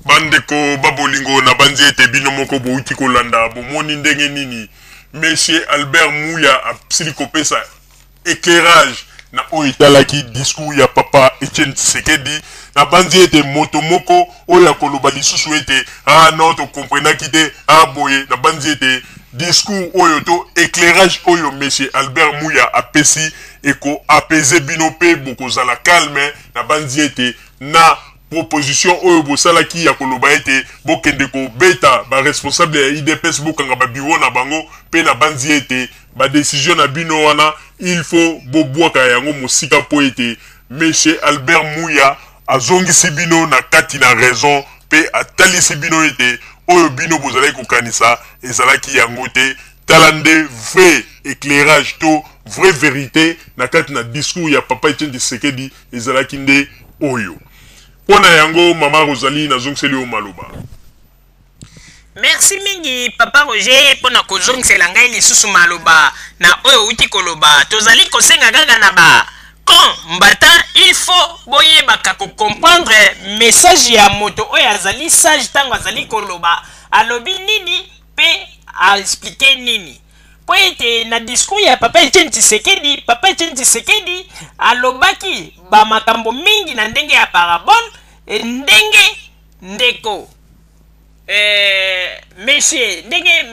Bandeko babolingo na banzi ete bino moko bouti kolanda bomoni ndenge nini Monsieur Albert Mouya a psilikopesa éclairage na oitalaki discours ya papa Etienne Tshisekedi na banzi ete moto moko oya koloba lisusu ete non to comprenaki te boye na banzi ete discours oyo to éclairage oyo Monsieur Albert Mouya a pesi eko apaiser bino pe bokozala calme na banzi ete na proposition oyo bosalaki ya koloba ete bokende ko beta ba responsable ya IDPS bokanga ba bureau na bango pe na banzi ete ba décision na bino wana il faut bobwaka yango mosika po ete Monsieur Albert Mouya azongisi bino na kati na raison pe atalisi bino ete oyo bino bozalaki kokanisa ezalaki yango te talande vrai éclairage to vraie vérité na kati na discours ya papa Etienne Tshisekedi ezalaki nde oyo. Pona yango mama Rosalie na zongseli o maloba. Merci mingi papa Roger pona ko zongsela ngai lisusu maloba na oyo uti koloba tozali kosenga kaka na ba quand mbata il faut boyeba ka ko comprendre message ya moto oyo azali sage tango azali koloba alobi nini pe a expliquer nini po ete na discours ya papa Etienne Tshisekedi alobaki ba makambo mingi na ndenge ya parabole ndenge ndeko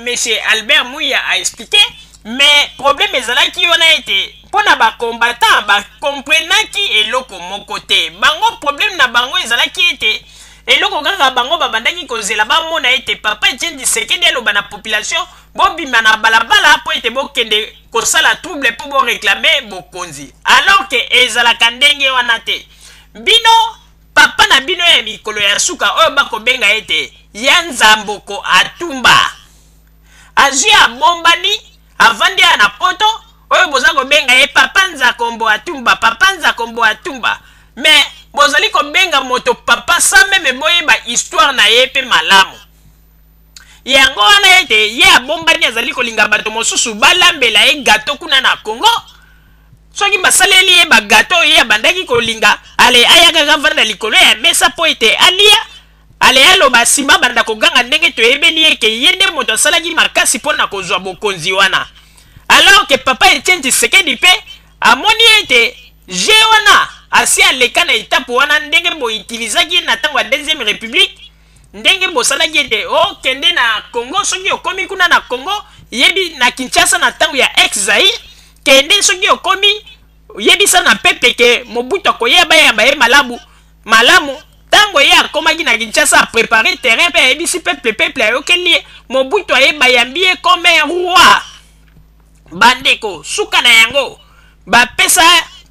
monsieur Albert Mouya a expliqué mais problème ezalaki wana ete pona ba combattant ba comprenaki eloko moko te bango problème na bango ezalaki ete eloko kaka bango babandaki kozela bamona ete papa Etienne Tshisekedi aloba na population bobima na balabala po ete bokende kosala trouble po bo réclamer bokonzi alors que ezalaka ndenge wana te bino papa na bino ya mikolo ya suka oyo bakobenga ete ya nzamboko atumba azwi abombani avandi ya na poto oyo boza kobenga ye papa nzakombo atumba mais bozali kobenga moto papa sa meme boyeba histoire na ye pe malamu yango wana ete ye abombani azali kolinga bato mosusu balambela ye gato kuna na Congo soki basaleli ye bagato ye abandaki kolinga ale ayaka kavanda likolo ya mesa po ete alia ale aloba nsima banda koganga ndenge toyebeli eke ye nde moto asalaki makasi mpona kozwa bokonzi wana alors que papa Etienne Tshisekedi pe amoni ete je wana asi aleka na etape wana ndenge boitilizaki na ntango ya deuxième république ndenge bosalaki ete okende na Congo soki okomi kuna na Congo yebi na Kinshasa na ntango ya ex-Zaïre kende soki okomi yebisa na pepe ke Mobutu akoyeba yamba ye malamu tango ye akomaki na Kinshasa a préparé terrain pe yebisi peuple ayokeli Mobutu ayeba yambi ye comme un roi bandeko suka na yango bapesa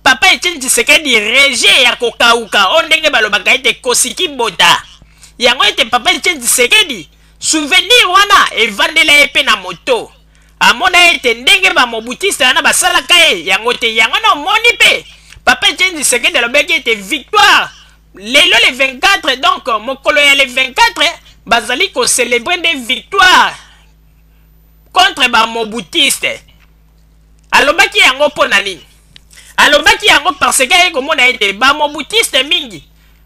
papa Etienne Tshisekedi rejet ya kokauka o ndenge balobaka ete kosiki bota yango ete papa Etienne Tshisekedi souvenir wana evandela ye pe na moto amona ete ndenge ba mobutiste wana basalaka ye yango te yango na omoni pe papa Etienne Tshisekedi alobaki ete victoire lelo le 24 donc mokolo ya le 24 bazali ko célébrer des victoires contre ba mobutiste alobaki yango pona nini alobaki yango parce que ye komona ete ba mobutiste mingi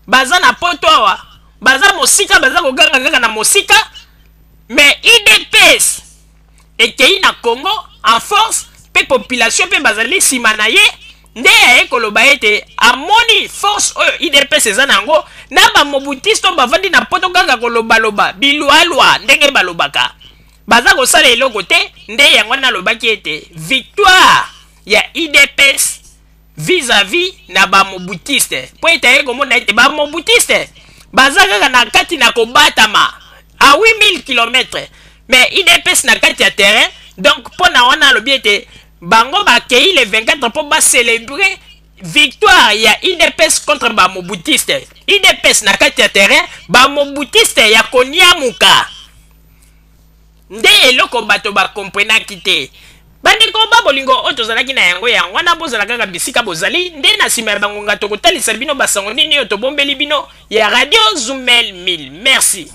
baza na poto awa baza mosika baza koganga kaka na mosika mais IDPS ekei na Congo en force pe population pe bazali nsima na ye nde aye koloba ete amoni force oyo IDPS eza nango na bamobutiste oyo bavandi na poto kaka kolobaloba bilwalwa ndenge balobaka baza kosala eloko te nde yango nalobaki ete victoire ya IDPS vis-à-vis na bamobutiste po ete aye komona ete bamobutiste baza kaka na kati na kobatama à 8000 km mais IDPS na kati ya terrain donc pona wana alobi ete bango bakei le 24 po ba célébrer victoire ya IDPS contre ba mobutiste IDPS na kati ya terrain ba mobutiste ya konyamuka nde eloko bato ba comprenaki te bandeko babolingo oyo tozalaki na yango wana bozala kaka bisika bozali nde na nsima ya bangonga tokotalisa bino basango nini oyo tobombeli bino ya radio Zumel 1000 merci.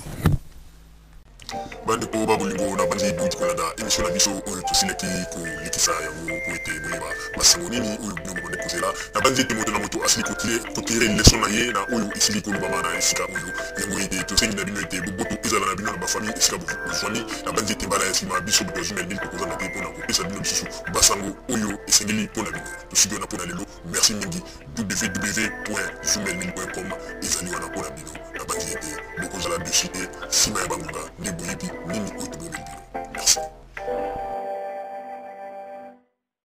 Bandeko babolingo na bandi buti kolanda émission na biso oyo tosilaki kolekisa yango po ete boyeba basango nini oyo bino bobande kozela na bandi ete moto na moto asili kotire leson na ye na oyo esili kolobama na esika oyo yango ete ete tosengi na bino ete boboto ezala na bino na bafamille esika bozwani na banzi ete mbala ya nsima biso bato ya jumel mil tokozanga te mpona kopesa bino lisusu basango oyo esengeli mpona bino tosiki wana mpona lelo merci mingi www.jumelmil.com ezali wana mpona bino na banzi ete bokozala dessus te nsima ya bangonga nde boyebi nini